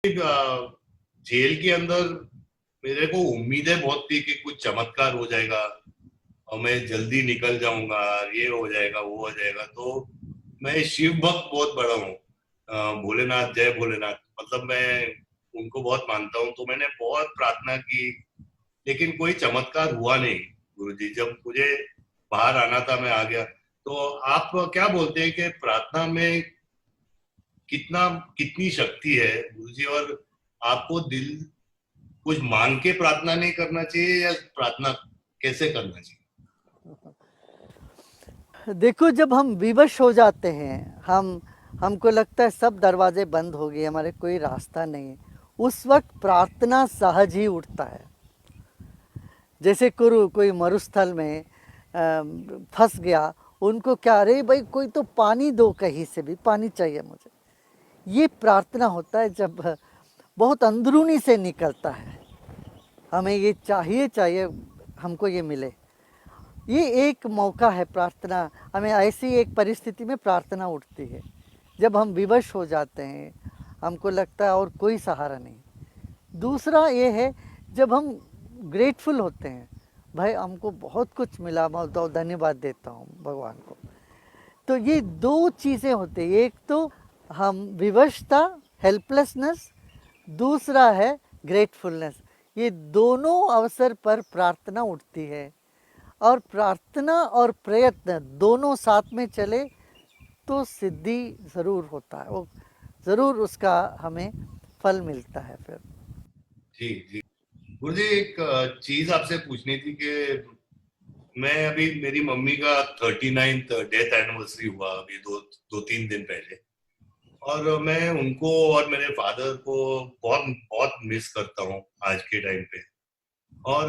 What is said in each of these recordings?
Jail के अंदर मेरे को उम्मीदें बहुत थी कि कुछ चमत्कार हो जाएगा और मैं जल्दी निकल जाऊंगा, ये हो जाएगा वो हो जाएगा। तो मैं शिव भक्त बहुत बड़ा हूँ। भोलेनाथ, जय भोलेनाथ, मतलब मैं उनको बहुत मानता हूँ। तो मैंने बहुत प्रार्थना की, लेकिन कोई चमत्कार हुआ नहीं। गुरुजी, जब मुझे बाहर आना था मैं आ गया। तो आप क्या बोलते हैं कि प्रार्थना में कितना कितनी शक्ति है गुरुजी? और आपको दिल कुछ मांग के प्रार्थना नहीं करना चाहिए, या प्रार्थना कैसे करना चाहिए? देखो, जब हम विवश हो जाते हैं, हमको लगता है सब दरवाजे बंद हो गए, हमारे कोई रास्ता नहीं है, उस वक्त प्रार्थना सहज ही उठता है। जैसे कोई मरुस्थल में फंस गया, उनको क्या, अरे भाई कोई तो पानी दो, कहीं से भी पानी चाहिए मुझे। ये प्रार्थना होता है जब बहुत अंदरूनी से निकलता है, हमें ये चाहिए चाहिए, हमको ये मिले। ये एक मौका है प्रार्थना, हमें ऐसी एक परिस्थिति में प्रार्थना उठती है जब हम विवश हो जाते हैं, हमको लगता है और कोई सहारा नहीं। दूसरा ये है जब हम ग्रेटफुल होते हैं, भाई हमको बहुत कुछ मिला, मैं तो धन्यवाद देता हूँ भगवान को। तो ये दो चीज़ें होती हैं, एक तो हम विवशता, हेल्पलेसनेस, दूसरा है ग्रेटफुलनेस। ये दोनों अवसर पर प्रार्थना उठती है, और प्रार्थना और प्रयत्न दोनों साथ में चले तो सिद्धि ज़रूर होता है, वो ज़रूर उसका हमें फल मिलता है फिर। जी जी। गुरु जी, एक चीज आपसे पूछनी थी कि मैं अभी, मेरी मम्मी का 39th डेथ एनिवर्सरी हुआ अभी दो दो तीन दिन पहले। और मैं उनको और मेरे फादर को बहुत बहुत मिस करता हूँ आज के टाइम पे। और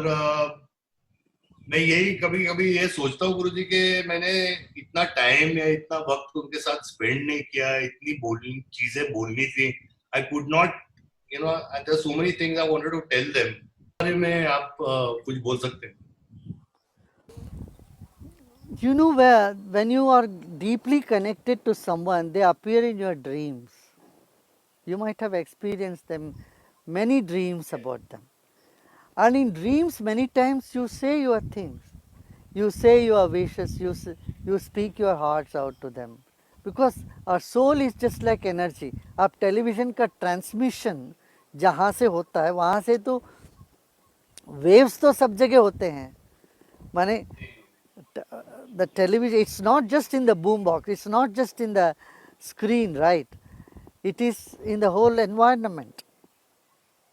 मैं यही कभी कभी ये सोचता हूँ गुरुजी के मैंने इतना टाइम या इतना वक्त उनके साथ स्पेंड नहीं किया, इतनी बोलनी चीजें बोलनी थी। I could not, you know, there so many things I wanted to tell them. बारे में आप कुछ बोल सकते हैं? You know, where when you are deeply connected to someone, they appear in your dreams. You might have experienced them, many dreams about them. And in dreams, many times you say your things, you say your wishes, you speak your hearts out to them. Because our soul is just like energy. अब television का transmission जहाँ से होता है, वहाँ से तो waves तो सब जगह होते हैं। माने the television, it's not just in the boom box, it's not just in the screen, right? It is in the whole environment,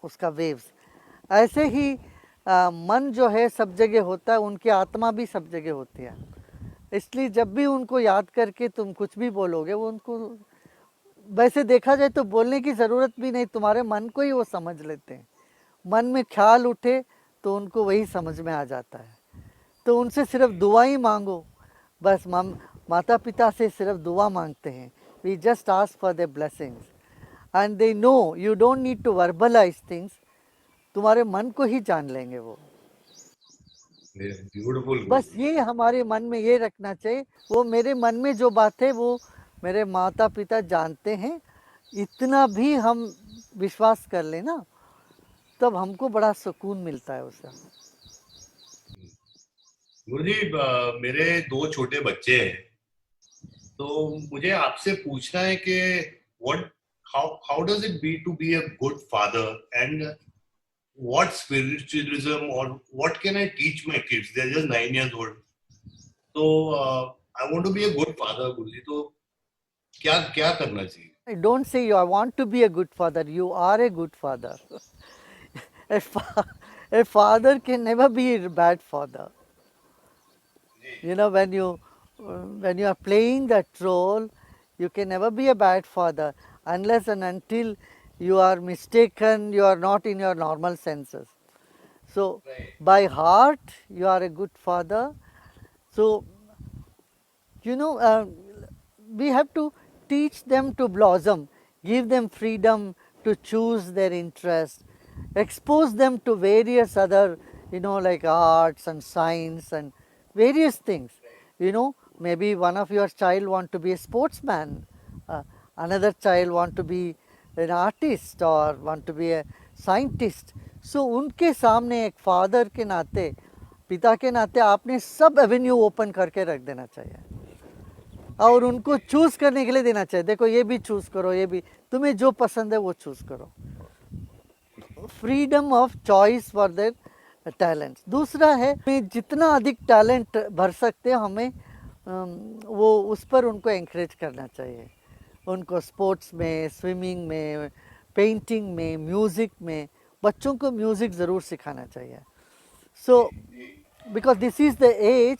उसका वेव्स। ऐसे ही मन जो है सब जगह होता है, उनकी आत्मा भी सब जगह होती है। इसलिए जब भी उनको याद करके तुम कुछ भी बोलोगे, वो उनको, वैसे देखा जाए तो बोलने की ज़रूरत भी नहीं, तुम्हारे मन को ही वो समझ लेते हैं। मन में ख्याल उठे तो उनको वही समझ में आ जाता है। तो उनसे सिर्फ दुआ ही मांगो, बस माता पिता से सिर्फ दुआ मांगते हैं। We just ask for their blessings and they know, you don't need to verbalise things, तुम्हारे मन को ही जान लेंगे वो। ब्यूटीफुल बस गुरुजी। ये हमारे मन में ये रखना चाहिए, वो मेरे मन में जो बात है वो मेरे माता पिता जानते हैं, इतना भी हम विश्वास कर लेना, तब हमको बड़ा सुकून मिलता है उससे। गुरुजी, मेरे दो छोटे बच्चे हैं। तो मुझे आपसे पूछना है कि what how does it be to be a good father, and what spiritualism or what can I teach my kids? They're just 9 years old. So I want to be a good father, Guruji. तो क्या क्या करना चाहिए? Don't say you I want to be a good father, you are a good father. a, fa- a father can never be a bad father. You know, when you are playing that role, you can never be a bad father unless and until you are mistaken, you are not in your normal senses. So by heart you are a good father. So you know, we have to teach them to blossom, give them freedom to choose their interests, expose them to various other, like arts and science and various things. Maybe one of your child want to be a sportsman, another child want to be an artist or want to be a scientist. So उनके सामने एक father के नाते, पिता के नाते आपने सब एवेन्यू ओपन करके रख देना चाहिए और उनको चूज करने के लिए देना चाहिए। देखो ये भी चूज करो, ये भी, तुम्हें जो पसंद है वो चूज करो। Freedom of choice for their talent. दूसरा है हमें जितना अधिक टैलेंट भर सकते हैं हमें वो उस पर उनको एंकरेज करना चाहिए। उनको स्पोर्ट्स में, स्विमिंग में, पेंटिंग में, म्यूज़िक में, बच्चों को म्यूज़िक ज़रूर सिखाना चाहिए। So because this is the age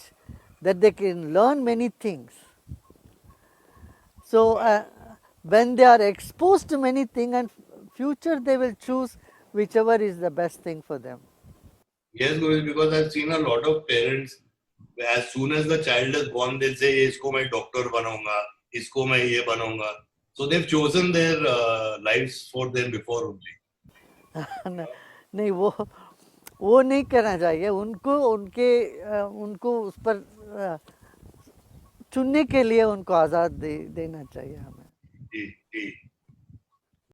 that they can learn many things. So when they are exposed to many things and future they will choose whichever is the best thing for them. Yes, Govind, because I've seen a lot of parents, as soon as the child is born, they'll say, इसको मैं doctor बनाऊंगा, इसको मैं ये बनाऊंगा. So they've chosen their lives for them before only. नहीं, वो नहीं करना चाहिए। उनको उनको उस पर चुनने के लिए उनको आज़ाद देना चाहिए हमें। जी जी।